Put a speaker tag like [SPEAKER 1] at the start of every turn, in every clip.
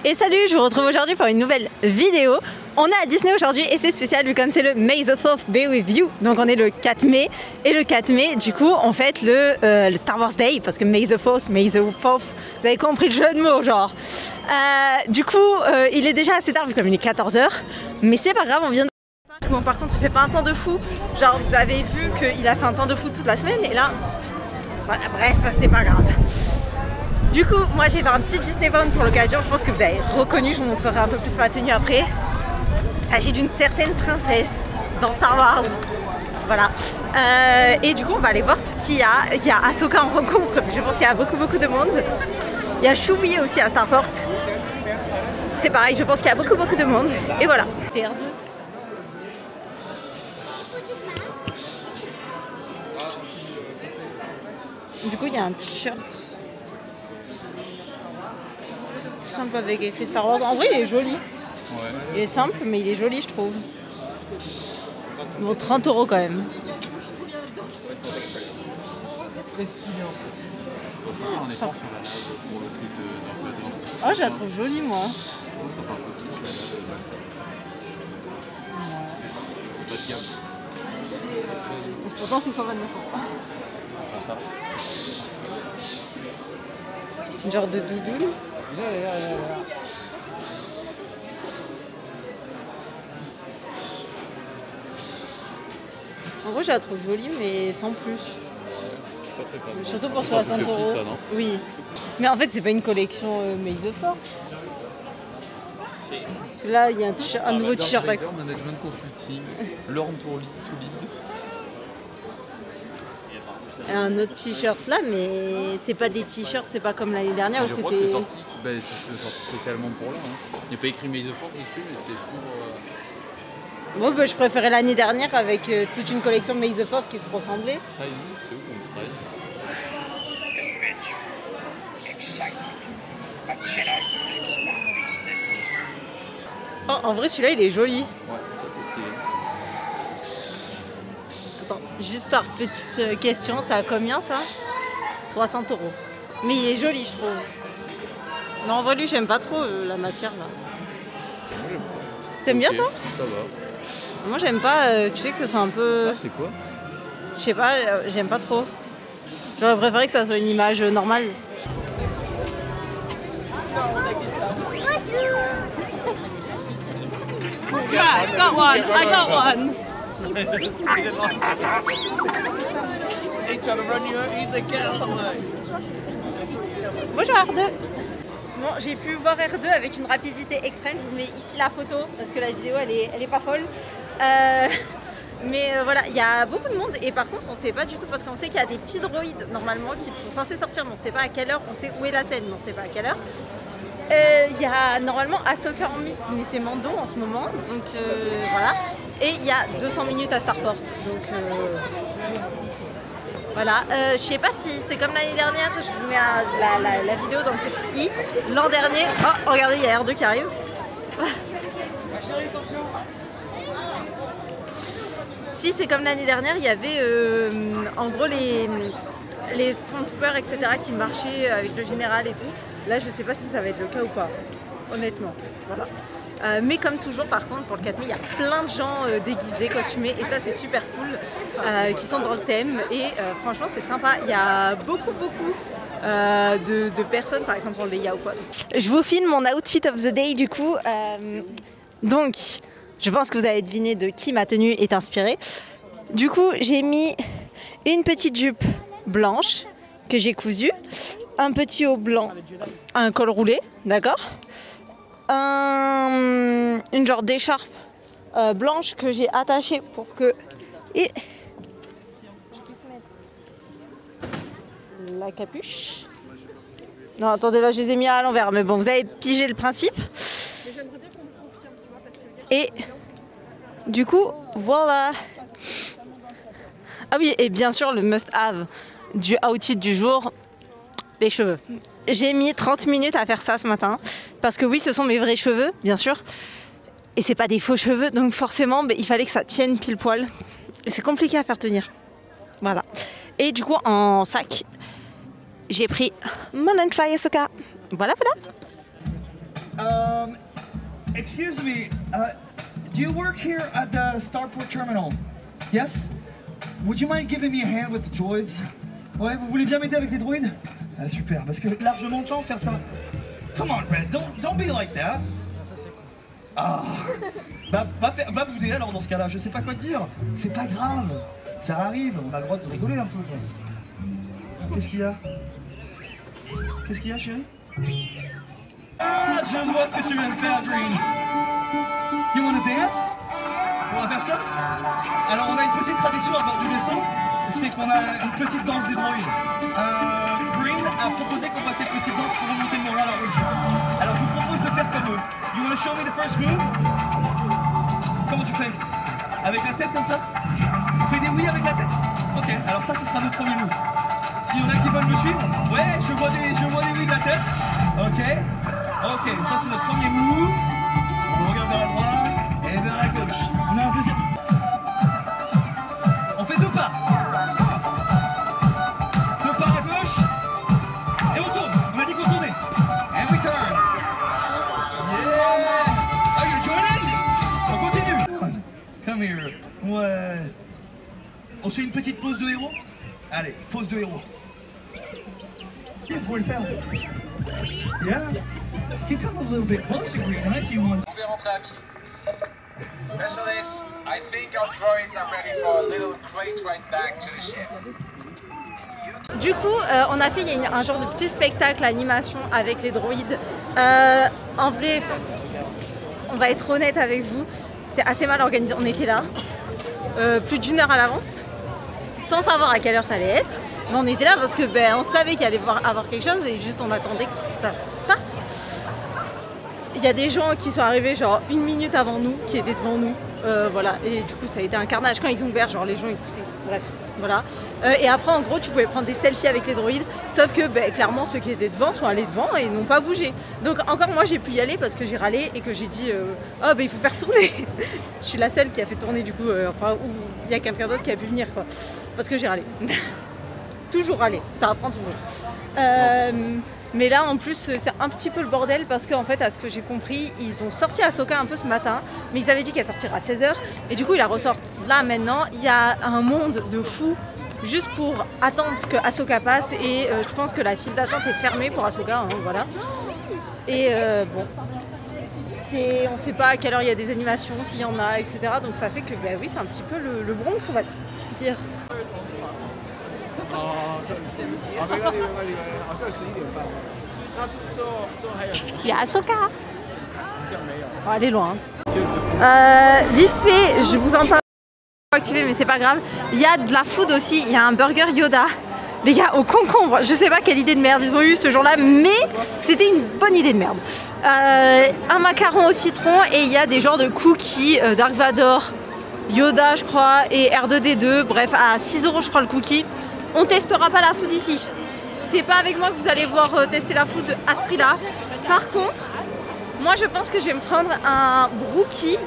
[SPEAKER 1] Et salut, je vous retrouve aujourd'hui pour une nouvelle vidéo. On est à Disney aujourd'hui et c'est spécial vu comme c'est le May the 4th be with you. Donc on est le 4 mai et le 4 mai du coup on fête le Star Wars Day parce que May the 4th, vous avez compris le jeu de mots genre. Du coup il est déjà assez tard vu comme il est 14h mais c'est pas grave, on vient de... Bon par contre il fait pas un temps de fou, genre vous avez vu qu'il a fait un temps de fou toute la semaine et là, voilà bref c'est pas grave. Du coup, moi j'ai fait un petit Disney Bound pour l'occasion, je pense que vous avez reconnu, je vous montrerai un peu plus ma tenue après. Il s'agit d'une certaine princesse dans Star Wars. Voilà. Et du coup, on va aller voir ce qu'il y a. Il y a Ahsoka en rencontre, je pense qu'il y a beaucoup de monde. Il y a Chewie aussi à Starport. C'est pareil, je pense qu'il y a beaucoup de monde. Et voilà. TR2. Du coup, il y a un t-shirt. Simple avec écrit Star Wars. En vrai il est joli. Ouais. Il est simple mais il est joli je trouve. Bon 30 € quand même. Oh je la trouve jolie moi. Pourtant c'est 129 €. Une genre de doudoune. En gros je la trouve jolie mais sans plus. Surtout pour 60 €. Ça, oui. Mais en fait c'est pas une collection May the 4th. Là il y a un nouveau t-shirt.
[SPEAKER 2] Management Consulting, Learn to Lead.
[SPEAKER 1] Un autre t-shirt là, mais c'est pas des t-shirts, c'est pas comme l'année dernière où c'était.
[SPEAKER 2] C'est sorti spécialement pour là. Hein. Il n'y a pas écrit May the 4th dessus, mais c'est pour.
[SPEAKER 1] Bon, bah, je préférais l'année dernière avec toute une collection May the 4th qui se ressemblait.
[SPEAKER 2] C'est où qu'on travaille?
[SPEAKER 1] Oh, en vrai, celui-là il est joli.
[SPEAKER 2] Ouais, ça c'est stylé.
[SPEAKER 1] Attends, juste par petite question, ça a combien ça? 60 €. Mais il est joli, je trouve. Non, en vrai, lui, j'aime pas trop la matière là.
[SPEAKER 2] Moi j'aime pas.
[SPEAKER 1] T'aimes bien toi?
[SPEAKER 2] Ça va.
[SPEAKER 1] Moi, j'aime pas, tu sais que ce soit un peu.
[SPEAKER 2] Ah, c'est quoi?
[SPEAKER 1] Je sais pas, j'aime pas trop. J'aurais préféré que ça soit une image normale. Yeah, I got one. I got one. Bonjour R2. Bon, j'ai pu voir R2 avec une rapidité extrême. Je vous mets ici la photo parce que la vidéo elle est pas folle. Mais voilà, il y a beaucoup de monde et par contre on sait pas du tout parce qu'on sait qu'il y a des petits droïdes normalement qui sont censés sortir, mais on sait pas à quelle heure. On sait où est la scène, mais on sait pas à quelle heure. Il y a normalement Ahsoka en mythe, mais c'est Mando en ce moment, donc voilà. Et il y a 200 minutes à Starport, donc voilà. Je sais pas si c'est comme l'année dernière, je vous mets la vidéo dans le petit i. L'an dernier, oh regardez, il y a R2 qui arrive. Si c'est comme l'année dernière, il y avait en gros les Stormtroopers, etc. qui marchaient avec le général et tout. Là, je sais pas si ça va être le cas ou pas, honnêtement. Voilà. Mais comme toujours, par contre, pour le 4 mai, il y a plein de gens déguisés, costumés, et ça, c'est super cool, qui sont dans le thème. Et franchement, c'est sympa. Il y a beaucoup de personnes, par exemple pour le Leia ou quoi. Je vous filme mon outfit of the day, du coup. Donc, je pense que vous avez deviné de qui ma tenue est inspirée. Du coup, j'ai mis une petite jupe blanche que j'ai cousue. Un petit haut blanc, un col roulé, d'accord, une genre d'écharpe blanche que j'ai attachée pour que... Et je puisse mettre la capuche. Non, attendez, là je les ai mis à l'envers, mais bon, vous avez pigé le principe. Et du coup, voilà. Ah oui, et bien sûr, le must-have du outfit du jour, les cheveux. J'ai mis 30 minutes à faire ça ce matin parce que oui, ce sont mes vrais cheveux, bien sûr. Et c'est pas des faux cheveux, donc forcément, il fallait que ça tienne pile poil. Et c'est compliqué à faire tenir. Voilà. Et du coup, en sac, j'ai pris mon Ahsoka. Voilà, voilà.
[SPEAKER 3] Excuse me, do you work here at the Starport Terminal? Yes? Would you mind giving me a hand with the droids? Ouais, vous voulez bien m'aider avec les droïdes? Ah super, parce que largement le temps de faire ça. Come on, Red, don't be like that. Ah, bah va bouder alors dans ce cas-là, je sais pas quoi te dire. C'est pas grave, ça arrive, on a le droit de rigoler un peu. Qu'est-ce qu'il y a? Qu'est-ce qu'il y a, chérie? Ah, je vois ce que tu viens de faire, Green. You wanna dance? On va faire ça? Alors on a une petite tradition à bord du vaisseau, c'est qu'on a une petite danse des droïdes. Green a proposé qu'on fasse cette petite danse pour remonter le moral à rouge. Alors je vous propose de faire comme eux. You wanna show me the first move? Comment tu fais? Avec la tête comme ça? On fait des oui avec la tête? Ok, alors ça ce sera notre premier move. S'il y en a qui veulent me suivre, ouais, je vois des oui de la tête. Ok, ça c'est notre premier move. On regarde vers la droite et vers la gauche. On a un deuxième. On fait 2 pas. 2 pas à gauche. Et on tourne. On a dit qu'on tournait. And we turn. Yeah. Are you joining? On continue. Come here. Ouais. On se fait une petite pause de héros? Allez, pause de héros. Vous pouvez le faire. Yeah. You can come a little bit closer, Green, if you want.
[SPEAKER 4] On va rentrer à pied. Specialist, I think our droids are ready for a little crate ride back to the ship.
[SPEAKER 1] Du coup, on a fait un genre de petit spectacle animation avec les droïdes. En vrai, on va être honnête avec vous, c'est assez mal organisé. On était là, plus d'1 heure à l'avance, sans savoir à quelle heure ça allait être. Mais on était là parce que on savait qu'il allait avoir quelque chose et juste on attendait que ça se passe. Il y a des gens qui sont arrivés genre 1 minute avant nous, qui étaient devant nous, voilà. Et du coup ça a été un carnage quand ils ont ouvert, genre les gens ils poussaient, bref, voilà. Et après en gros tu pouvais prendre des selfies avec les droïdes, sauf que clairement ceux qui étaient devant sont allés devant et n'ont pas bougé. Donc encore moi j'ai pu y aller parce que j'ai râlé et que j'ai dit oh il faut faire tourner. Je suis la seule qui a fait tourner du coup, enfin où il y a quelqu'un d'autre qui a pu venir quoi, parce que j'ai râlé. Toujours râler, ça apprend toujours. Mais là en plus c'est un petit peu le bordel parce qu'en fait à ce que j'ai compris ils ont sorti Ahsoka un peu ce matin mais ils avaient dit qu'elle sortira à 16h et du coup ils la ressortent là maintenant. Il y a un monde de fous juste pour attendre que Ahsoka passe et je pense que la file d'attente est fermée pour Ahsoka, hein, voilà. Et bon, on ne sait pas à quelle heure il y a des animations, s'il y en a, etc. Donc ça fait que oui c'est un petit peu le Bronx on va dire. Il y a Ahsoka. Oh, elle est loin. Vite fait, je vous en parle. Activé, mais c'est pas grave. Il y a de la food aussi. Il y a un burger Yoda. Les gars, au concombre. Je sais pas quelle idée de merde ils ont eu ce jour-là, mais c'était une bonne idée de merde. Un macaron au citron et il y a des genres de cookies Dark Vador, Yoda, je crois, et R2D2. Bref, à 6 € je crois le cookie. On testera pas la food ici. C'est pas avec moi que vous allez voir tester la food à ce prix-là. Par contre, moi je pense que je vais me prendre un brookie,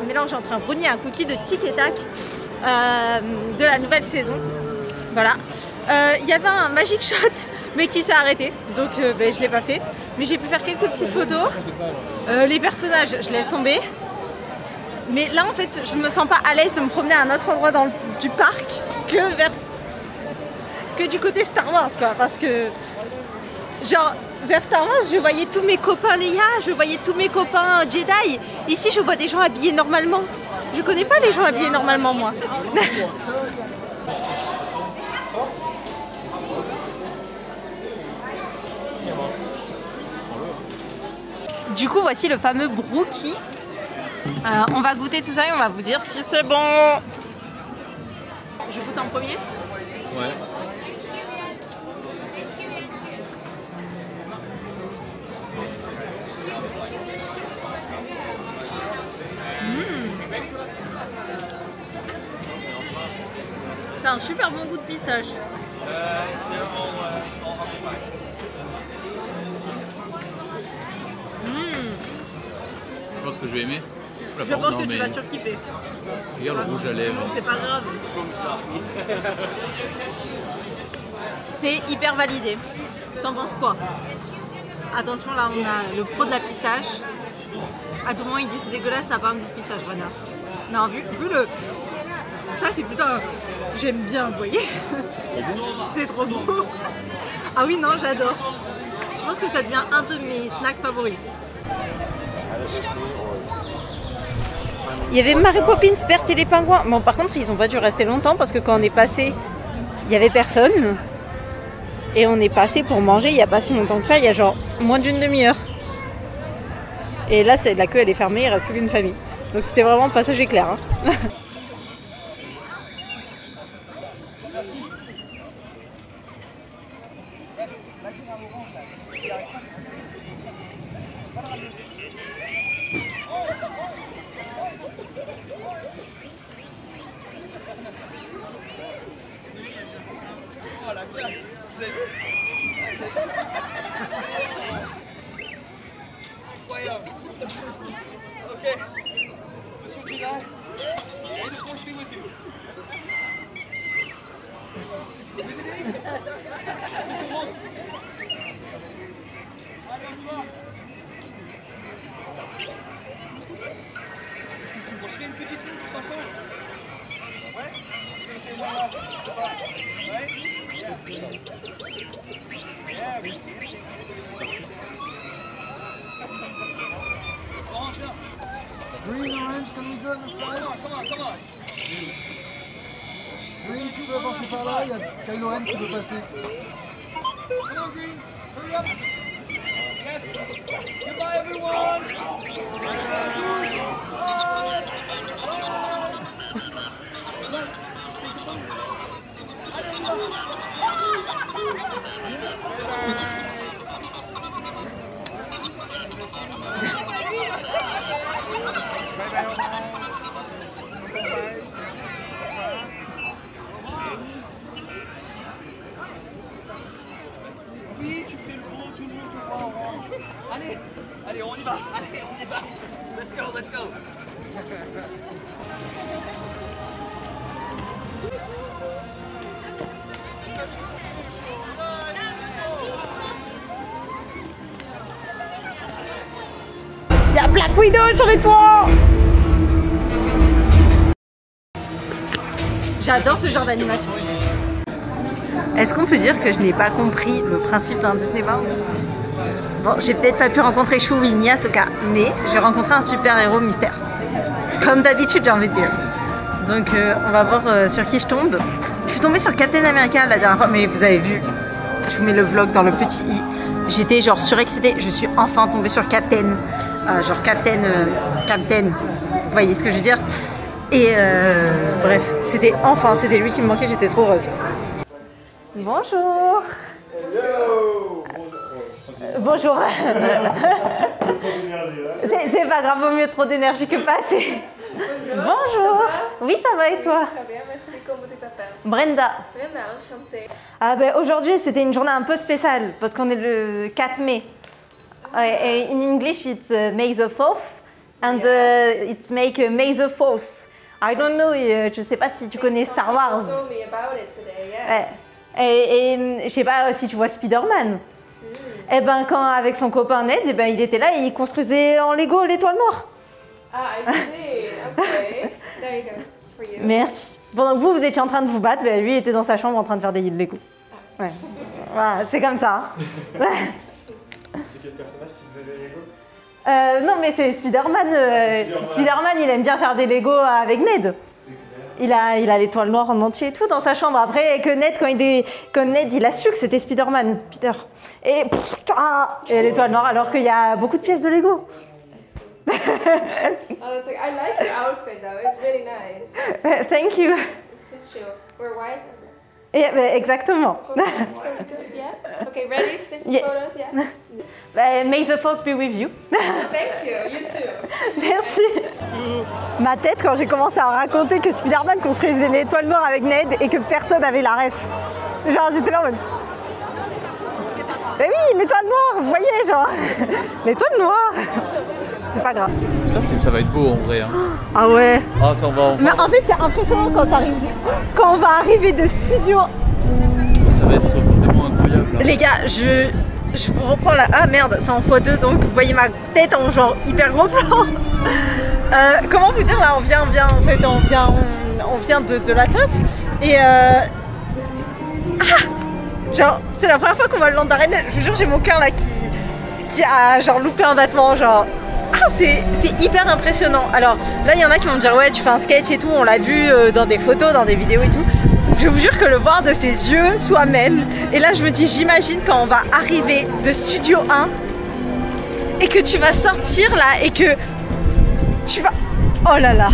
[SPEAKER 1] un mélange entre un brownie et un cookie de Tic et Tac de la nouvelle saison. Voilà. Il y avait un Magic Shot, mais qui s'est arrêté, donc je l'ai pas fait. Mais j'ai pu faire quelques petites photos. Les personnages, je laisse tomber. Mais là en fait, je me sens pas à l'aise de me promener à un autre endroit du parc que du côté Star Wars quoi, parce que genre vers Star Wars je voyais tous mes copains Leia, je voyais tous mes copains Jedi. Ici je vois des gens habillés normalement. Je connais pas les gens habillés normalement moi. Du coup voici le fameux brookie. On va goûter tout ça et on va vous dire si c'est bon. Je goûte en premier.
[SPEAKER 2] Ouais.
[SPEAKER 1] C'est un super bon goût de pistache.
[SPEAKER 2] Je pense que je vais aimer.
[SPEAKER 1] Je pense que tu vas surkiffer.
[SPEAKER 2] Regarde le rouge à lèvres.
[SPEAKER 1] C'est pas grave. C'est hyper validé. T'en penses quoi? Attention, là on a le pro de la pistache. À tout moment il dit c'est dégueulasse, ça a pas un goût de pistache, renard. Non, vu le... Ça c'est plutôt... J'aime bien, vous voyez. C'est trop bon. Ah oui, non, j'adore. Je pense que ça devient un de mes snacks favoris. Il y avait Mary Poppins, Berthe et les pingouins. Bon, par contre, ils ont pas dû rester longtemps parce que quand on est passé, il y avait personne. Et on est passé pour manger il y a pas si longtemps que ça, il y a genre moins d'une demi-heure. Et là, la queue elle est fermée, il reste plus qu'une famille. Donc c'était vraiment passage éclair. Hein.
[SPEAKER 3] Incroyable. Ok. Monsieur Jedi, may the force be with you. On se fait une petite ligne tous ensemble. Ouais. C'est one last. Ouais. Yeah, oui. Orange, viens.
[SPEAKER 5] Green, orange, can we go on the side?
[SPEAKER 3] Come on.
[SPEAKER 5] Green, tu peux avancer par là, il y a Kylo Ren qui peut passer.
[SPEAKER 3] Come on, Green. Hurry up. Yes. Goodbye, everyone. Oui, tu fais le beau, tout le monde te voit en orange. Allez, on y va. Let's go.
[SPEAKER 1] Il y a Black Widow sur les toits. J'adore ce genre d'animation. Est-ce qu'on peut dire que je n'ai pas compris le principe d'un Disneyland? Bon, j'ai peut-être pas pu rencontrer Chewie ni Ahsoka, mais j'ai rencontré un super-héros mystère. Comme d'habitude, j'ai envie de dire. Donc on va voir sur qui je tombe. Je suis tombée sur Captain America la dernière fois, mais vous avez vu, je vous mets le vlog dans le petit i. J'étais genre surexcitée, je suis enfin tombée sur Captain. Genre Captain, vous voyez ce que je veux dire? Et bref, c'était lui qui me manquait, j'étais trop heureuse. Bonjour. Bonjour. C'est pas grave, vaut mieux trop d'énergie que pas assez. Bonjour. Oui, ça va et toi?
[SPEAKER 6] Très bien, merci. Comment tu t'appelles?
[SPEAKER 1] Brenda.
[SPEAKER 6] Brenda, enchantée.
[SPEAKER 1] Ah ben aujourd'hui c'était une journée un peu spéciale parce qu'on est le 4 mai. In English it's May the 4th and it's make May the 4th. I don't know, je sais pas si tu connais Star Wars.
[SPEAKER 6] You told me about it today, yes.
[SPEAKER 1] Et je sais pas si tu vois Spider-Man. Et ben quand avec son copain Ned, et ben il était là et il construisait en Lego l'étoile noire.
[SPEAKER 6] Ah, I see. Okay. There you go. It's for you.
[SPEAKER 1] Merci. Pendant que vous étiez en train de vous battre, ben lui était dans sa chambre en train de faire des Lego. Ouais. Voilà, c'est comme ça.
[SPEAKER 5] C'est quel personnage qui faisait des Lego?
[SPEAKER 1] Non mais c'est Spider-Man. Spider-Man il aime bien faire des Lego avec Ned. Il a l'étoile noire en entier et tout dans sa chambre. Après que Ned, quand Ned il a su que c'était Spider-Man, Peter. Et l'étoile noire alors qu'il y a beaucoup de pièces de Lego.
[SPEAKER 6] Oh, it's like, I like your outfit though. It's really nice.
[SPEAKER 1] Thank you.
[SPEAKER 6] It suits you. We're white.
[SPEAKER 1] Et, exactement.
[SPEAKER 6] Okay, it's pretty good. Yeah. Okay, ready to take some
[SPEAKER 1] Yes.
[SPEAKER 6] photos? Yeah.
[SPEAKER 1] May the force be with you.
[SPEAKER 6] Thank you. You too.
[SPEAKER 1] Merci. Ma tête quand j'ai commencé à raconter que Spider-Man construisait l'étoile noire avec Ned et que personne n'avait la ref. Genre j'étais là en mode... Mais oui, l'étoile noire, vous voyez, genre... L'étoile noire. C'est pas grave.
[SPEAKER 2] J'espère que ça va être beau en vrai. Hein.
[SPEAKER 1] Ah ouais.
[SPEAKER 2] Ah, ça on va enfin.
[SPEAKER 1] Mais en fait c'est impressionnant quand on va arriver de studio.
[SPEAKER 2] Ça va être vraiment incroyable. Hein.
[SPEAKER 1] Les gars, je vous reprends là. Ah merde, c'est en x2 donc vous voyez ma tête en genre hyper gros plan. Comment vous dire là, on vient de la tête et genre c'est la première fois qu'on va le Land d'Arène. Je vous jure j'ai mon cœur là qui a genre loupé un battement genre. Ah c'est hyper impressionnant. Alors là il y en a qui vont me dire ouais tu fais un sketch et tout, on l'a vu dans des photos, dans des vidéos et tout. Je vous jure que le voir de ses yeux soi-même. Et là je me dis j'imagine quand on va arriver de Studio 1 et que tu vas sortir là et que tu vas... Oh là là.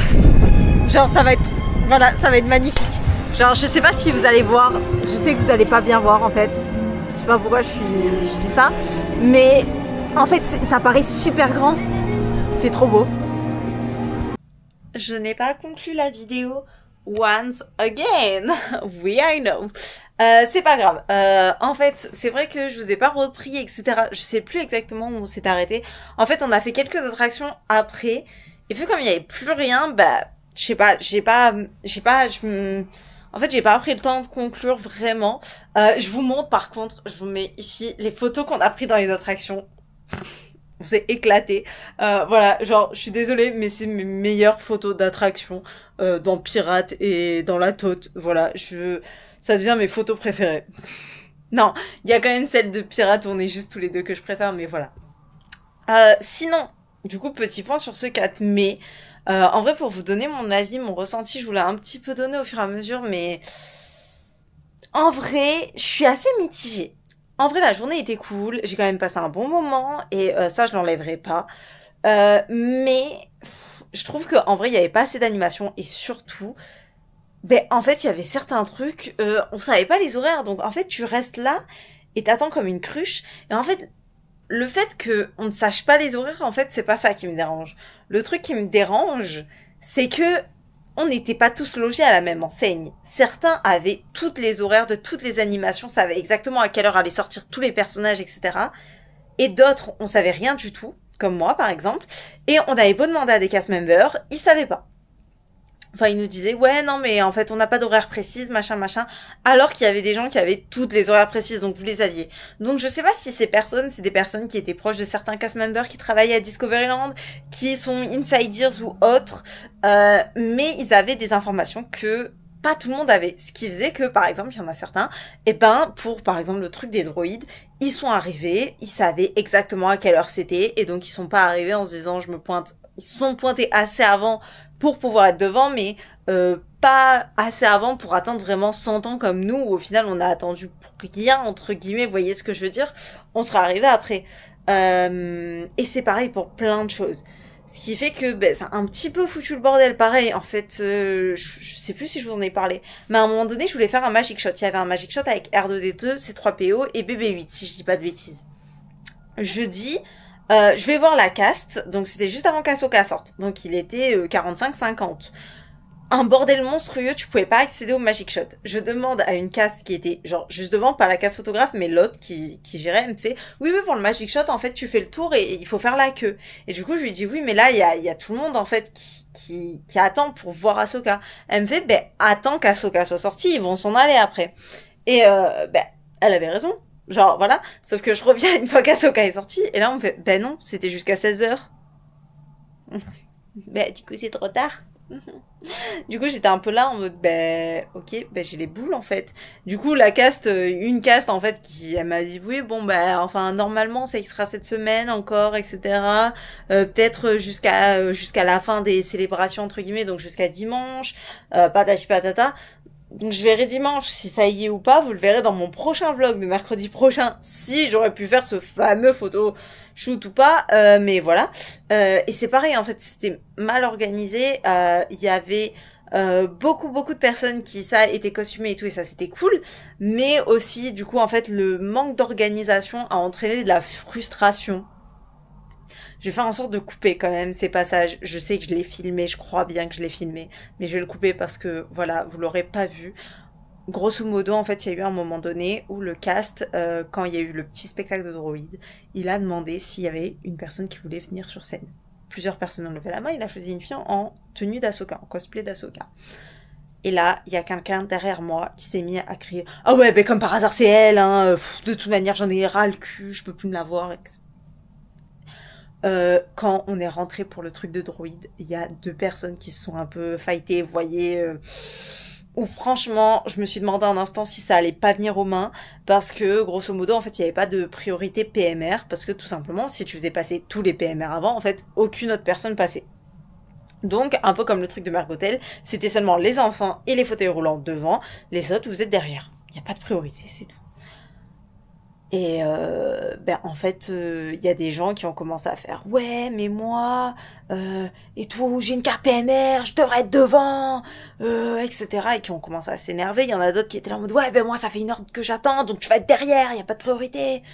[SPEAKER 1] Genre ça va être... Voilà, ça va être magnifique. Genre je sais pas si vous allez voir. Je sais que vous allez pas bien voir en fait. Je sais pas pourquoi je dis ça. Mais en fait ça paraît super grand. C'est trop beau. Je n'ai pas conclu la vidéo once again. We I know. C'est pas grave. En fait, c'est vrai que je vous ai pas repris, etc. Je sais plus exactement où on s'est arrêté. En fait, on a fait quelques attractions après. Et vu comme il n'y avait plus rien, bah, je sais pas, en fait, j'ai pas pris le temps de conclure vraiment. Je vous montre par contre, je vous mets ici les photos qu'on a prises dans les attractions. On s'est éclaté. Voilà, genre, je suis désolée, mais c'est mes meilleures photos d'attraction dans Pirate et dans la Tote. Voilà, ça devient mes photos préférées. Non, il y a quand même celle de Pirate où on est juste tous les deux que je préfère, mais voilà. Sinon, du coup, petit point sur ce 4 mai. En vrai, pour vous donner mon avis, mon ressenti, je vous l'ai un petit peu donné au fur et à mesure, mais en vrai, je suis assez mitigée. En vrai, la journée était cool, j'ai quand même passé un bon moment, et ça, je l'enlèverai pas. Mais je trouve qu'en vrai, il n'y avait pas assez d'animation, et surtout, ben, en fait, il y avait certains trucs, on savait pas les horaires, donc en fait, tu restes là, et t'attends comme une cruche, et en fait, le fait qu'on ne sache pas les horaires, en fait, c'est pas ça qui me dérange. Le truc qui me dérange, c'est que on n'était pas tous logés à la même enseigne. Certains avaient toutes les horaires de toutes les animations, savaient exactement à quelle heure allaient sortir tous les personnages, etc. Et d'autres, on savait rien du tout, comme moi par exemple. Et on avait beau demander à des cast members, ils savaient pas. Enfin, ils nous disaient, ouais, non, mais en fait, on n'a pas d'horaire précise, machin, machin. Alors qu'il y avait des gens qui avaient toutes les horaires précises, donc vous les aviez. Donc, je sais pas si ces personnes, c'est des personnes qui étaient proches de certains cast members qui travaillaient à Discoveryland, qui sont insiders ou autres, mais ils avaient des informations que pas tout le monde avait. Ce qui faisait que, par exemple, il y en a certains, et ben, pour, par exemple, le truc des droïdes, ils sont arrivés, ils savaient exactement à quelle heure c'était, et donc ils sont pas arrivés en se disant, je me pointe. Ils se sont pointés assez avant pour pouvoir être devant, mais pas assez avant pour attendre vraiment 100 ans comme nous, où au final on a attendu pour rien, entre guillemets, vous voyez ce que je veux dire? On sera arrivé après. Et c'est pareil pour plein de choses. Ce qui fait que ben, c'est un petit peu foutu le bordel, pareil. En fait, je sais plus si je vous en ai parlé, mais à un moment donné, je voulais faire un Magic Shot. Il y avait un Magic Shot avec R2D2, C3PO et BB8, si je dis pas de bêtises. Jeudi, je vais voir la cast, donc c'était juste avant qu'Ahsoka sorte, donc il était 45-50. Un bordel monstrueux, tu pouvais pas accéder au Magic Shot. Je demande à une cast qui était genre juste devant, pas la cast photographe, mais l'autre qui gérait, elle me fait « Oui, pour le Magic Shot, en fait, tu fais le tour et il faut faire la queue. » Et du coup, je lui dis « Oui, mais là, il y a tout le monde, en fait, qui attend pour voir Ahsoka. » Elle me fait « Ben, attends qu'Ahsoka soit sortie, ils vont s'en aller après. » Et ben, elle avait raison. Genre, voilà. Sauf que je reviens une fois qu'Ahsoka est sortie. Et là, on me fait, ben non, c'était jusqu'à 16h. Ben, du coup, c'est trop tard. Du coup, j'étais un peu là en mode, ben, ok, ben, j'ai les boules, en fait. Du coup, la cast, une cast, en fait, elle m'a dit, oui, bon, ben, enfin, normalement, ça y sera cette semaine encore, etc. Peut-être jusqu'à la fin des célébrations, entre guillemets, donc jusqu'à dimanche, patati patata. Donc je verrai dimanche si ça y est ou pas, vous le verrez dans mon prochain vlog de mercredi prochain, si j'aurais pu faire ce fameux photo shoot ou pas, mais voilà. Et c'est pareil, en fait, c'était mal organisé, il y avait beaucoup de personnes qui, ça, étaient costumées et tout, et ça, c'était cool, mais aussi, du coup, en fait, le manque d'organisation a entraîné de la frustration. Je vais faire en sorte de couper quand même ces passages. Je sais que je l'ai filmé, je crois bien que je l'ai filmé, mais je vais le couper parce que, voilà, vous l'aurez pas vu. Grosso modo, en fait, il y a eu un moment donné où le cast, quand il y a eu le petit spectacle de droïdes, il a demandé s'il y avait une personne qui voulait venir sur scène. Plusieurs personnes ont levé la main, il a choisi une fille en tenue d'Ahsoka, en cosplay d'Ahsoka. Et là, il y a quelqu'un derrière moi qui s'est mis à crier « Ah ouais, ben comme par hasard, c'est elle, hein, de toute manière, j'en ai ras le cul, je peux plus me la voir. » Quand on est rentré pour le truc de droïde, il y a 2 personnes qui se sont un peu fightées, vous voyez, où franchement, je me suis demandé un instant si ça allait pas venir aux mains, parce que, grosso modo, en fait, il n'y avait pas de priorité PMR, parce que tout simplement, si tu faisais passer tous les PMR avant, en fait, aucune autre personne passait. Donc, un peu comme le truc de Mergotel, c'était seulement les enfants et les fauteuils roulants devant, les autres, vous êtes derrière. Il n'y a pas de priorité, c'est tout. Et en fait, il y a des gens qui ont commencé à faire « Ouais, mais moi, et tout, j'ai une carte PMR, je devrais être devant, etc. » Et qui ont commencé à s'énerver. Il y en a d'autres qui étaient là en mode « Ouais, ben moi, ça fait 1 heure que j'attends, donc tu vas être derrière, il n'y a pas de priorité. »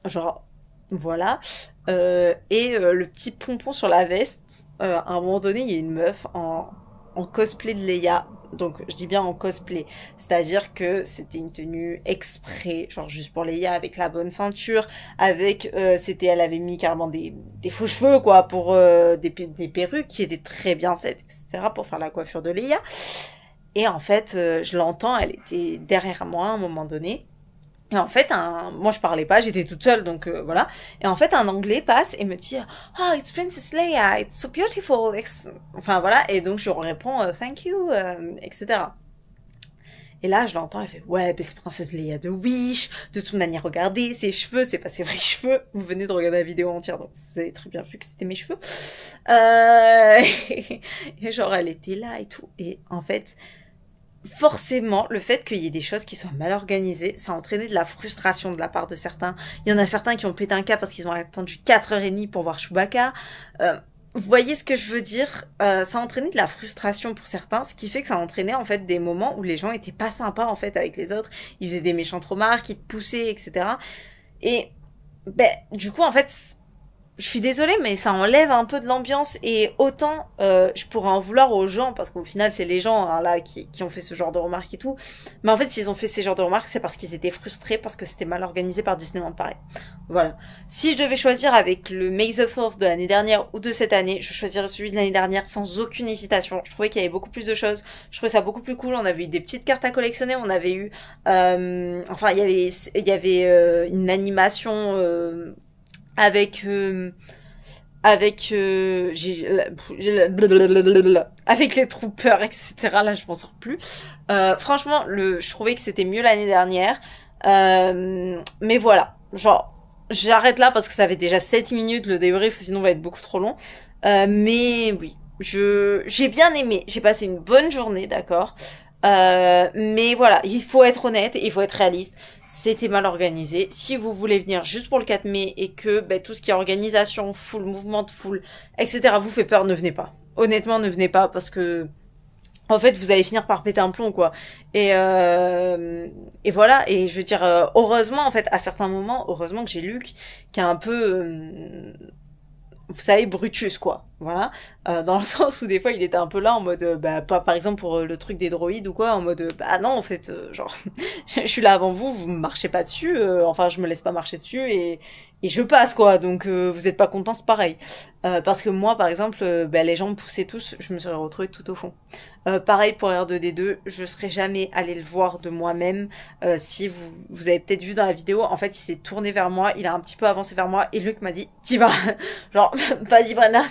[SPEAKER 1] Genre, voilà. Le petit pompon sur la veste, à un moment donné, il y a une meuf en cosplay de Leia. Donc, je dis bien en cosplay. C'est-à-dire que c'était une tenue exprès, genre juste pour Leia, avec la bonne ceinture, avec, elle avait mis carrément des faux cheveux, quoi, pour des perruques qui étaient très bien faites, etc., pour faire la coiffure de Leia. Et en fait, je l'entends, elle était derrière moi à un moment donné. Et en fait, moi je parlais pas, j'étais toute seule, donc voilà. Et en fait, un Anglais passe et me dit « Oh, it's Princess Leia, it's so beautiful. » Enfin voilà, et donc je réponds « Thank you, etc. » Et là, je l'entends, elle fait « Ouais, ben c'est Princesse Leia de Wish. De toute manière, regardez, ses cheveux, c'est pas ses vrais cheveux. » Vous venez de regarder la vidéo entière, donc vous avez très bien vu que c'était mes cheveux. Et genre, elle était là et tout. Et en fait... forcément, le fait qu'il y ait des choses qui soient mal organisées, ça a entraîné de la frustration de la part de certains. Il y en a certains qui ont pété un câble parce qu'ils ont attendu 4h30 pour voir Chewbacca. Vous voyez ce que je veux dire? Ça a entraîné de la frustration pour certains, ce qui fait que ça a entraîné en fait des moments où les gens étaient pas sympas en fait avec les autres. Ils faisaient des méchantes remarques, ils te poussaient, etc. Et du coup en fait... je suis désolée, mais ça enlève un peu de l'ambiance et autant je pourrais en vouloir aux gens, parce qu'au final, c'est les gens hein, là qui ont fait ce genre de remarques et tout. Mais en fait, s'ils ont fait ces genres de remarques, c'est parce qu'ils étaient frustrés, parce que c'était mal organisé par Disneyland Paris. Voilà. Si je devais choisir avec le May the 4th de l'année dernière ou de cette année, je choisirais celui de l'année dernière sans aucune hésitation. Je trouvais qu'il y avait beaucoup plus de choses. Je trouvais ça beaucoup plus cool. On avait eu des petites cartes à collectionner. On avait eu... enfin, il y avait une animation... avec avec les troopers, etc. Là, je m'en sors plus. Franchement, je trouvais que c'était mieux l'année dernière. Mais voilà, genre, j'arrête là parce que ça fait déjà 7 minutes le débrief, sinon on va être beaucoup trop long. Mais oui, j'ai bien aimé. J'ai passé une bonne journée, d'accord. Mais voilà, il faut être honnête, il faut être réaliste. C'était mal organisé. Si vous voulez venir juste pour le 4 mai et que tout ce qui est organisation, foule, mouvement de foule, etc. vous fait peur, ne venez pas. Honnêtement, ne venez pas parce que en fait, vous allez finir par péter un plomb, quoi. Et voilà. Et je veux dire, heureusement, en fait, à certains moments, heureusement que j'ai Luc qui a un peu... vous savez, Brutus, quoi. Voilà. Dans le sens où des fois, il était un peu là en mode, pas par exemple pour le truc des droïdes ou quoi, en mode, non, en fait, genre, je suis là avant vous, vous me marchez pas dessus, enfin, je me laisse pas marcher dessus et je passe, quoi. Donc, vous êtes pas content, c'est pareil. Parce que moi, par exemple, les gens me poussaient tous, je me serais retrouvée tout au fond. Pareil pour R2D2, je serais jamais allée le voir de moi-même. Si vous avez peut-être vu dans la vidéo, en fait, il s'est tourné vers moi, il a un petit peu avancé vers moi, et Luc m'a dit, t'y vas, genre, vas-y Brenna.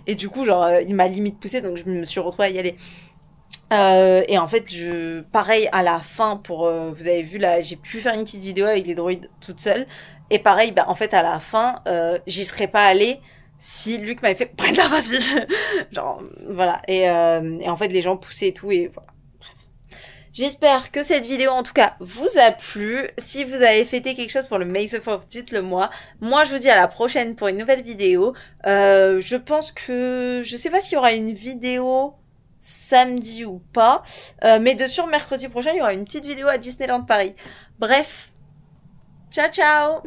[SPEAKER 1] Et du coup, genre, il m'a limite poussé, donc je me suis retrouvée à y aller. Et en fait, pareil à la fin, vous avez vu là, j'ai pu faire une petite vidéo avec les droïdes toute seule. Et pareil, en fait, à la fin, j'y serais pas allée si Luc m'avait fait Brenda, vas-y. Genre, voilà. Et en fait, les gens poussaient et tout, et voilà. Bref. J'espère que cette vidéo, en tout cas, vous a plu. Si vous avez fêté quelque chose pour le May the 4th, dites-le moi. Moi, je vous dis à la prochaine pour une nouvelle vidéo. Je pense que... je sais pas s'il y aura une vidéo samedi ou pas. Mais de sûr, mercredi prochain, il y aura une petite vidéo à Disneyland Paris. Bref. Ciao, ciao!